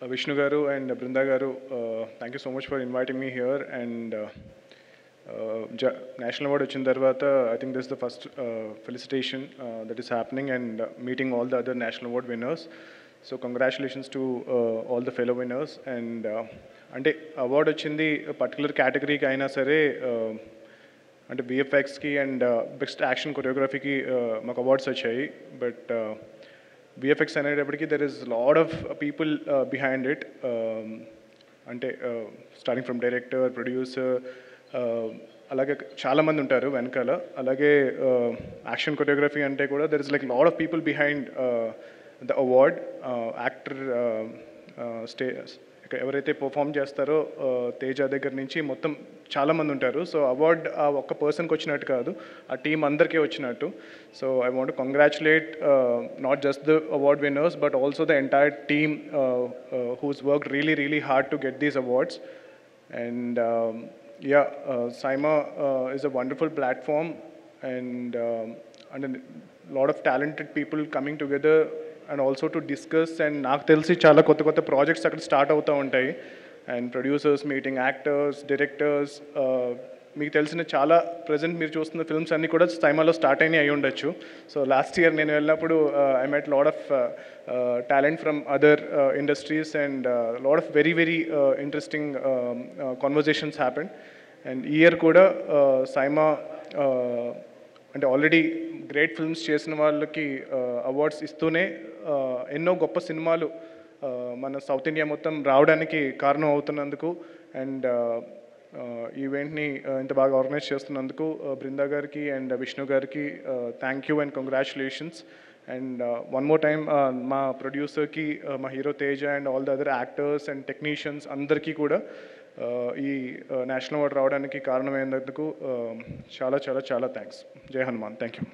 Vishnu Garu and Brinda Garu, thank you so much for inviting me here. And National Award వచ్చిన తర్వాత I think this is the first felicitation that is happening and meeting all the other National Award winners. So congratulations to all the fellow winners. And అంటే award వచ్చింది particular కేటగిరీకి అయినా సరే అంటే విఎఫ్ఎక్స్కి and best action కొరియోగ్రఫీకి మాకు awards వచ్చాయి. But VFX అనేటప్పటికీ there is lot of people behind it, అంటే స్టార్టింగ్ ఫ్రమ్ డైరెక్టర్, ప్రొడ్యూసర్, అలాగే చాలామంది ఉంటారు వెనకాల. అలాగే యాక్షన్ కొరియోగ్రఫీ అంటే కూడా there is like lot of people behind the award. Actor ఎవరైతే పర్ఫామ్ చేస్తారో తేజ దగ్గర నుంచి మొత్తం చాలామంది ఉంటారు. సో అవార్డ్ ఆ ఒక్క పర్సన్కి వచ్చినట్టు కాదు, ఆ టీం అందరికీ వచ్చినట్టు. So I want to congratulate not just the award winners but also the entire team who's work really really hard to get these awards. And SIIMA is a wonderful platform and lot of talented people coming together and also to discuss. And నాకు తెలిసి చాలా కొత్త కొత్త projects అక్కడ start అవుతూ ఉంటాయి. And producers meeting, actors, directors, మీకు తెలిసిన చాలా ప్రజెంట్ మీరు చూస్తున్న ఫిల్మ్స్ అన్నీ కూడా SIIMAలో స్టార్ట్ అయినాయి అయి ఉండొచ్చు. సో లాస్ట్ ఇయర్ నేను వెళ్ళినప్పుడు I met lot of talent from other industries and lot of very very interesting conversations happened. And ఈ ఇయర్ కూడా SIIMA అంటే ఆల్రెడీ గ్రేట్ ఫిల్మ్స్ చేసిన వాళ్ళకి అవార్డ్స్ ఇస్తూనే ఎన్నో గొప్ప సినిమాలు మన సౌత్ ఇండియా మొత్తం రావడానికి కారణం అవుతున్నందుకు అండ్ ఈవెంట్ని ఇంత బాగా ఆర్గనైజ్ చేస్తున్నందుకు బృందా గారికి అండ్ విష్ణు గారికి thank you and congratulations. And one more time మా ప్రొడ్యూసర్కి, మా hero Teja and all the other actors and technicians అందరికీ కూడా ఈ నేషనల్ అవార్డు రావడానికి కారణమైనందుకు చాలా చాలా చాలా థ్యాంక్స్. జై హనుమాన్. Thank you.